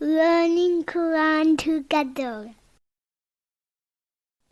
learning Quran together.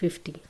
50।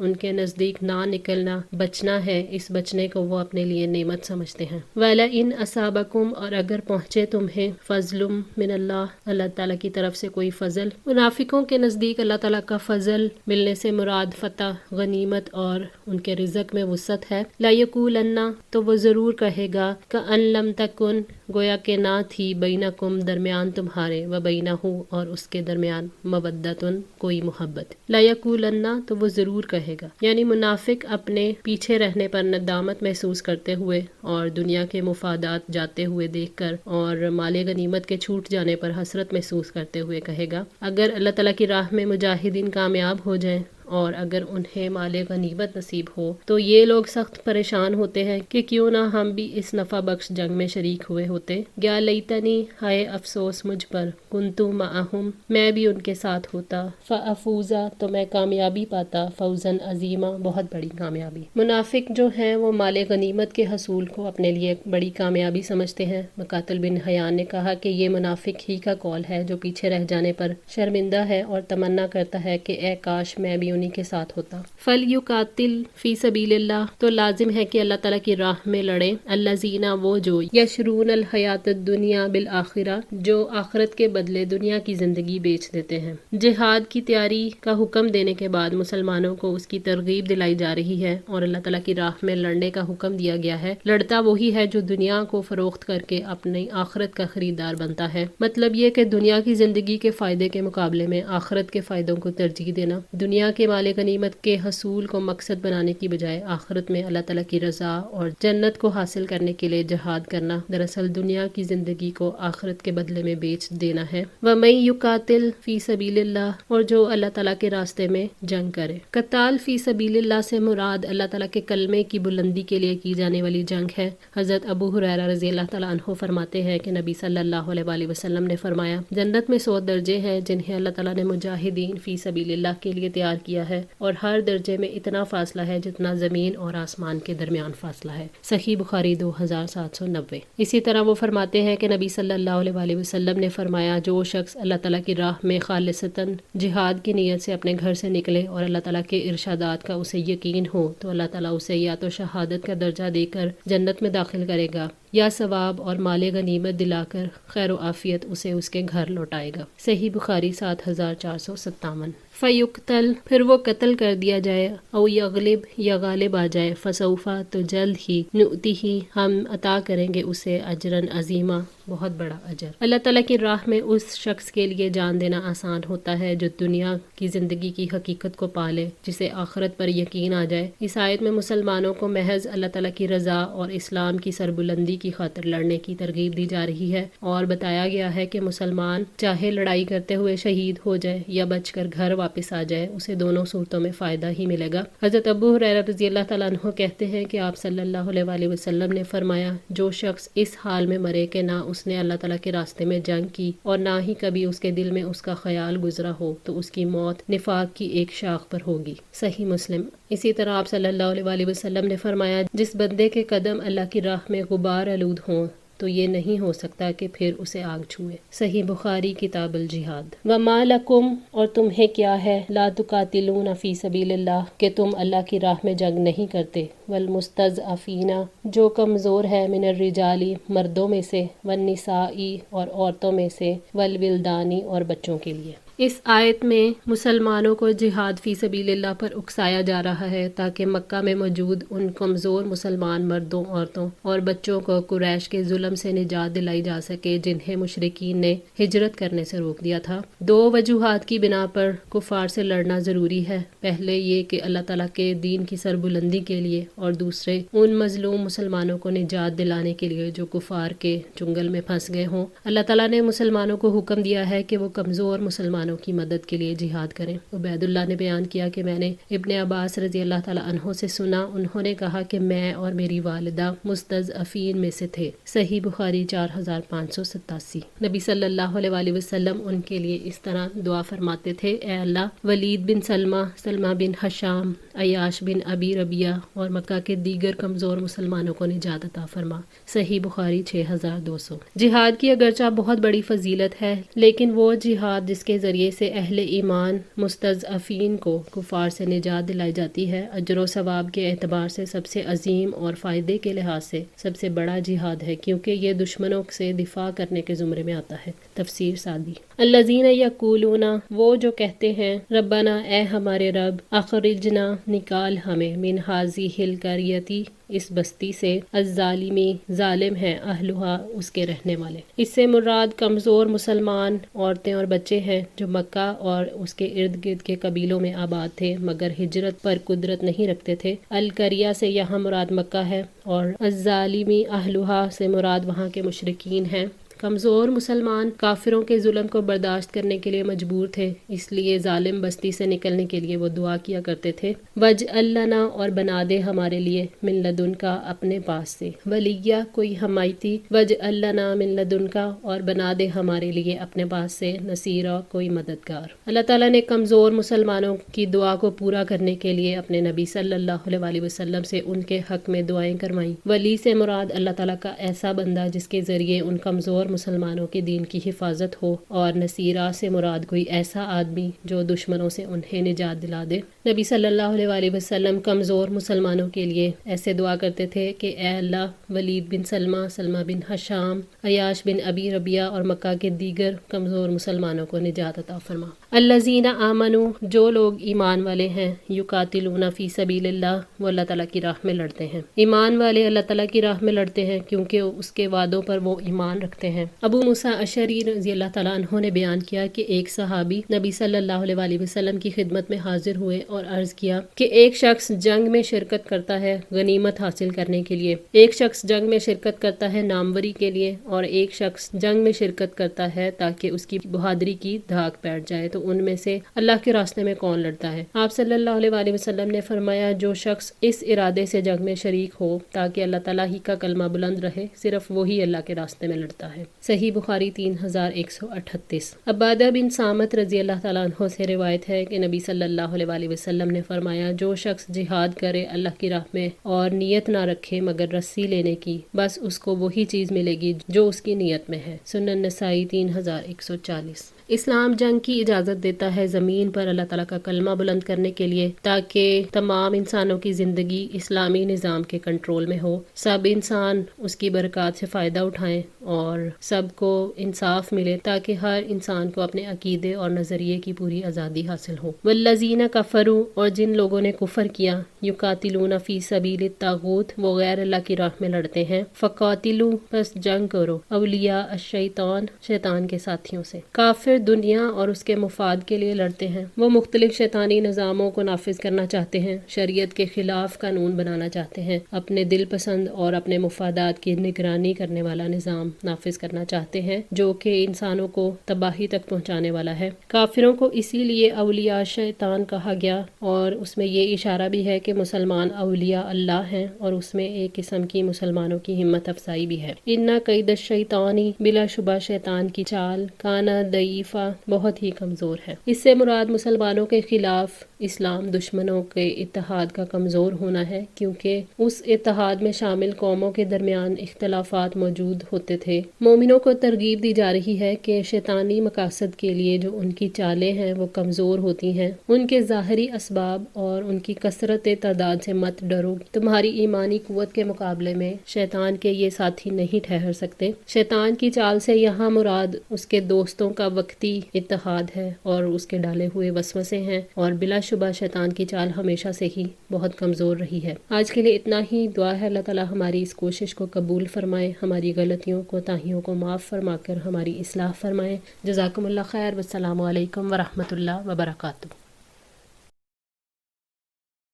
ان کے نزدیک نہ نکلنا بچنا ہے، اس بچنے کو وہ اپنے لیے نعمت سمجھتے ہیں۔ وَلَئِنْ أَصَابَكُمْ، اور اگر پہنچے تمہیں، فضل من اللہ، اللہ تعالیٰ کی طرف سے کوئی فضل۔ منافقوں کے نزدیک اللہ تعالیٰ کا فضل ملنے سے مراد فتح، غنیمت اور ان کے رزق میں وسعت ہے۔ لَيَقُولَنَّ، تو وہ ضرور کہے گا، کَأَن لَم تَکُن، گویا کہ نہ تھی، بینکم، درمیان تمہارے، وبینہ، اور اس کے درمیان، مودتن، کوئی محبت۔ لَيَقُولَنَّ، تو وہ ضرور کہے گا، یعنی منافق اپنے پیچھے رہنے پر ندامت محسوس کرتے ہوئے اور دنیا کے مفادات جاتے ہوئے دیکھ کر اور مال غنیمت کے چھوٹ جانے پر حسرت محسوس کرتے ہوئے کہے گا، اگر اللہ تعالیٰ کی راہ میں مجاہدین کامیاب ہو جائیں اور اگر انہیں مال غنیمت نصیب ہو تو یہ لوگ سخت پریشان ہوتے ہیں کہ کیوں نہ ہم بھی اس نفع بخش جنگ میں شریک ہوئے ہوتے۔ یا لیتنی، ہائے افسوس مجھ پر، کنتو معہم، میں بھی ان کے ساتھ ہوتا، فافوزا، تو میں کامیابی پاتا، فوزن عظیما، بہت بڑی کامیابی۔ منافق جو ہیں وہ مال غنیمت کے حصول کو اپنے لیے بڑی کامیابی سمجھتے ہیں۔ مقاتل بن حیان نے کہا کہ یہ منافق ہی کا قول ہے جو پیچھے رہ جانے پر شرمندہ ہے اور تمنا کرتا ہے کہ اے کاش میں بھی انہی کے ساتھ ہوتا۔ فَلْيُقَاتِلْ فِي سَبِيلِ اللَّهِ، تو لازم ہے کہ اللہ تعالیٰ کی راہ میں لڑے، الَّذِينَ، وہ جو، یشرون الحیات الدنیا بالآخرہ، جو آخرت کے بدلے دنیا کی زندگی بیچ دیتے ہیں۔ جہاد کی تیاری کا حکم دینے کے بعد مسلمانوں کو اس کی ترغیب دلائی جا رہی ہے اور اللہ تعالیٰ کی راہ میں لڑنے کا حکم دیا گیا ہے۔ لڑتا وہی ہے جو دنیا کو فروخت کر کے اپنی آخرت کا خریدار بنتا ہے۔ مطلب یہ کہ دنیا کی زندگی کے فائدے کے مقابلے میں آخرت کے فائدوں کو ترجیح دینا، دنیا کے مال غنیمت کے حصول کو مقصد بنانے کی بجائے آخرت میں اللہ تعالیٰ کی رضا اور جنت کو حاصل کرنے کے لیے جہاد کرنا، دراصل دنیا کی زندگی کو آخرت کے بدلے میں بیچ دینا ہے۔ وَمَن يُقَاتِلْ فِي سَبِيلِ اللَّهِ، اور جو اللہ تعالیٰ کے راستے میں جنگ کرے۔ قتال فی سبیل اللہ سے مراد اللہ تعالیٰ کے کلمے کی بلندی کے لیے کی جانے والی جنگ ہے۔ حضرت ابو ہریرہ رضی اللہ تعالیٰ عنہ فرماتے ہیں کہ نبی صلی اللہ علیہ وآلہ وسلم نے فرمایا، جنت میں 100 درجے ہیں جنہیں اللہ تعالیٰ نے مجاہدین فی سبیل اللہ کے لیے تیار کیا ہے، اور ہر درجے میں اتنا فاصلہ ہے جتنا زمین اور آسمان کے درمیان فاصلہ ہے۔ صحیح بخاری 2790۔ اسی طرح وہ فرماتے ہیں کہ نبی صلی اللہ علیہ وآلہ وسلم نے فرمایا، جو شخص اللہ تعالیٰ کی راہ میں خالصتاً جہاد کی نیت سے اپنے گھر سے نکلے اور اللہ تعالیٰ کے ارشادات کا اسے یقین ہو تو اللہ تعالیٰ اسے یا تو شہادت کا درجہ دے کر جنت میں داخل کرے گا یا ثواب اور مال غنیمت دلا کر خیر و عافیت اسے اس کے گھر لوٹائے گا۔ صحیح بخاری 7457۔ فیقتل، پھر وہ قتل کر دیا جائے، او یغلب، یا غالب آ جائے، فسوفا، تو جلد ہی، نؤتیہ، ہم عطا کریں گے اسے، اجرن عظیما، بہت بڑا اجر۔ اللہ تعالیٰ کی راہ میں اس شخص کے لیے جان دینا آسان ہوتا ہے جو دنیا کی زندگی کی حقیقت کو پالے، جسے آخرت پر یقین آ جائے۔ اس آیت میں مسلمانوں کو محض اللہ تعالیٰ کی رضا اور اسلام کی سربلندی کی خاطر لڑنے کی ترغیب دی جا رہی ہے، اور بتایا گیا ہے کہ مسلمان چاہے لڑائی کرتے ہوئے شہید ہو جائے یا بچ کر گھر واپس آ جائے، اسے دونوں صورتوں میں فائدہ ہی ملے گا۔ حضرت ابو ہریرہ رضی اللہ تعالیٰ عنہ کہتے ہیں کہ آپ صلی اللہ علیہ وآلہ وسلم نے فرمایا، جو شخص اس حال میں مرے کہ نہ اس نے اللہ تعالیٰ کے راستے میں جنگ کی اور نہ ہی کبھی اس کے دل میں اس کا خیال گزرا ہو، تو اس کی موت نفاق کی ایک شاخ پر ہوگی۔ صحیح مسلم۔ اسی طرح آپ صلی اللہ علیہ وآلہ وسلم نے فرمایا، جس بندے کے قدم اللہ کی راہ میں غبار آلود ہوں تو یہ نہیں ہو سکتا کہ پھر اسے آگ چھوئے۔ صحیح بخاری کتاب الجہاد۔ وَمَا لَكُمْ، اور تمہیں کیا ہے، لَا تُقَاتِلُونَ فِي سَبِيلِ اللَّهِ، کہ تم اللہ کی راہ میں جنگ نہیں کرتے، وَالْمُسْتَضْعَفِينَ، جو کمزور ہے، مِنَ الرِّجَالِ، مردوں میں سے، وَالنِّسَاءِ، اور عورتوں میں سے، وَالْوِلْدَانِ، اور بچوں کے لیے۔ اس آیت میں مسلمانوں کو جہاد فی سبیل اللہ پر اکسایا جا رہا ہے تاکہ مکہ میں موجود ان کمزور مسلمان مردوں، عورتوں اور بچوں کو قریش کے ظلم سے نجات دلائی جا سکے جنہیں مشرکین نے ہجرت کرنے سے روک دیا تھا۔ 2 وجوہات کی بنا پر کفار سے لڑنا ضروری ہے، پہلے یہ کہ اللہ تعالیٰ کے دین کی سربلندی کے لیے، اور دوسرے ان مظلوم مسلمانوں کو نجات دلانے کے لیے جو کفار کے چنگل میں پھنس گئے ہوں۔ اللہ تعالیٰ نے مسلمانوں کو حکم دیا ہے کہ وہ کمزور مسلمانوں کی مدد کے لیے جہاد کریں۔ عبید اللہ نے بیان کیا کہ میں نے ابن عباس رضی اللہ تعالیٰ عنہ سے سنا، انہوں نے کہا کہ میں اور میری والدہ مستضعفین میں سے تھے۔ صحیح بخاری 4587۔ نبی صلی اللہ علیہ وآلہ وسلم ان کے لیے اس طرح دعا فرماتے تھے، اے اللہ، ولید بن سلمہ، سلمہ بن حشام، عیاش بن ابی ربیہ اور مکہ کے دیگر کمزور مسلمانوں کو نجات عطا فرما۔ صحیح بخاری 6200۔ جہاد کی اگرچہ بہت بڑی فضیلت ہے، لیکن وہ جہاد جس کے ذریعے ذریعے سے اہل ایمان مستضعفین کو کفار سے نجات دلائی جاتی ہے، اجر و ثواب کے اعتبار سے سب سے عظیم اور فائدے کے لحاظ سے سب سے بڑا جہاد ہے، کیونکہ یہ دشمنوں سے دفاع کرنے کے زمرے میں آتا ہے۔ تفسیر سعدی۔ الذین یقولون، وہ جو کہتے ہیں، ربنا، اے ہمارے رب، اخرجنا، نکال ہمیں، من ھذہ القریۃ، اس بستی سے، الظالمی، ظالم ہیں، اہلھا، اس کے رہنے والے۔ اس سے مراد کمزور مسلمان عورتیں اور بچے ہیں جو مکہ اور اس کے ارد گرد کے قبیلوں میں آباد تھے مگر ہجرت پر قدرت نہیں رکھتے تھے۔ القریہ سے یہاں مراد مکہ ہے اور الظالمی اہلھا سے مراد وہاں کے مشرکین ہیں۔ کمزور مسلمان کافروں کے ظلم کو برداشت کرنے کے لیے مجبور تھے، اس لیے ظالم بستی سے نکلنے کے لیے وہ دعا کیا کرتے تھے، وَاجْعَل لَنَا، اور بنا دے ہمارے لیے، مِن لَدُنْکَ، اپنے پاس سے، وَلِیًّا، کوئی حمایتی، وَاجْعَل لَنَا مِن لَدُنْکَ، اور بنا دے ہمارے لیے اپنے پاس سے، نصیرا، کوئی مددگار۔ اللہ تعالیٰ نے کمزور مسلمانوں کی دعا کو پورا کرنے کے لیے اپنے نبی صلی اللہ علیہ وسلم سے ان کے حق میں دعائیں کروائیں۔ ولی سے مراد اللہ تعالیٰ کا ایسا بندہ جس کے ذریعے ان کمزور مسلمانوں کے دین کی حفاظت ہو، اور نصیرہ سے مراد کوئی ایسا آدمی جو دشمنوں سے انہیں نجات دلا دے۔ نبی صلی اللہ علیہ وسلم کمزور مسلمانوں کے لیے ایسے دعا کرتے تھے کہ اے اللہ، ولید بن سلمہ، سلمہ بن حشام، عیاش بن ابی ربیہ اور مکہ کے دیگر کمزور مسلمانوں کو نجات عطا فرما۔ الذین آمنوا، جو لوگ ایمان والے ہیں، یقاتلون فی سبیل اللہ، وہ اللہ تعالیٰ کی راہ میں لڑتے ہیں۔ ایمان والے اللہ تعالیٰ کی راہ میں لڑتے ہیں کیونکہ اس کے وعدوں پر وہ ایمان رکھتے ہیں۔ ابو موسیٰ اشعری رضی اللہ تعالیٰ عنہ نے بیان کیا کہ ایک صحابی نبی صلی اللہ علیہ وسلم کی خدمت میں حاضر ہوئے اور عرض کیا کہ ایک شخص جنگ میں شرکت کرتا ہے غنیمت حاصل کرنے کے لیے، ایک شخص جنگ میں شرکت کرتا ہے ناموری کے لیے، اور ایک شخص جنگ میں شرکت کرتا ہے تاکہ اس کی بہادری کی دھاک بیٹھ جائے، تو ان میں سے اللہ کے راستے میں کون لڑتا ہے؟ آپ صلی اللہ علیہ وسلم نے فرمایا، جو شخص اس ارادے سے جنگ میں شریک ہو تاکہ اللہ تعالیٰ ہی کا کلمہ بلند رہے، صرف وہی اللہ کے راستے میں لڑتا ہے۔ صحیح بخاری 3138۔ عبادہ بن صامت رضی اللہ تعالیٰ عنہ سے روایت ہے کہ نبی صلی اللہ علیہ وسلم نے فرمایا، جو شخص جہاد کرے اللہ کی راہ میں اور نیت نہ رکھے مگر رسی لینے کی، بس اس کو وہی چیز ملے گی جو اس کی نیت میں ہے۔ سنن نسائی 3140۔ اسلام جنگ کی اجازت دیتا ہے زمین پر اللہ تعالیٰ کا کلمہ بلند کرنے کے لیے تاکہ تمام انسانوں کی زندگی اسلامی نظام کے کنٹرول میں ہو، سب انسان اس کی برکات سے فائدہ اٹھائیں اور سب کو انصاف ملے تاکہ ہر انسان کو اپنے عقیدے اور نظریے کی پوری آزادی حاصل ہو۔ والذین کفروا، اور جن لوگوں نے کفر کیا، یقاتلون فی سبیل الطاغوت، وہ غیر اللہ کی راہ میں لڑتے ہیں، فقاتلوا، پس جنگ کرو، اولیاء الشیطان، شیطان کے ساتھیوں سے۔ کافر دنیا اور اس کے مفاد کے لیے لڑتے ہیں، وہ مختلف شیطانی نظاموں کو نافذ کرنا چاہتے ہیں، شریعت کے خلاف قانون بنانا چاہتے ہیں، اپنے دل پسند اور اپنے مفادات کی نگرانی کرنے والا نظام نافذ کرنا چاہتے ہیں جو کہ انسانوں کو تباہی تک پہنچانے والا ہے۔ کافروں کو اسی لیے اولیاء شیطان کہا گیا، اور اس میں یہ اشارہ بھی ہے کہ مسلمان اولیاء اللہ ہیں، اور اس میں ایک قسم کی مسلمانوں کی ہمت افزائی بھی ہے۔ ان قید الشیطانی، بلا شبہ شیطان کی چال، کانا ضعیفا، بہت ہی کمزور ہے۔ اس سے مراد مسلمانوں کے خلاف اسلام دشمنوں کے اتحاد کا کمزور ہونا ہے، کیونکہ اس اتحاد میں شامل قوموں کے درمیان اختلافات موجود ہوتے تھے۔ مومنوں کو ترغیب دی جا رہی ہے کہ شیطانی مقاصد کے لیے جو ان کی چالیں ہیں وہ کمزور ہوتی ہیں، ان کے ظاہری اسباب اور ان کی کثرت تعداد سے مت ڈرو، تمہاری ایمانی قوت کے مقابلے میں شیطان کے یہ ساتھی نہیں ٹھہر سکتے۔ شیطان کی چال سے یہاں مراد اس کے دوستوں کا وقتی اتحاد ہے اور اس کے ڈالے ہوئے وسوسے ہیں، اور بلا شبہ شیطان کی چال ہمیشہ سے ہی بہت کمزور رہی ہے۔ آج کے لیے اتنا ہی۔ دعا ہے اللہ تعالیٰ ہماری اس کوشش کو قبول فرمائے، ہماری غلطیوں کوتاہیوں کو معاف فرما کر ہماری اصلاح فرمائے۔ جزاکم اللہ خیر، والسلام علیکم ورحمۃ اللہ وبرکاتہ۔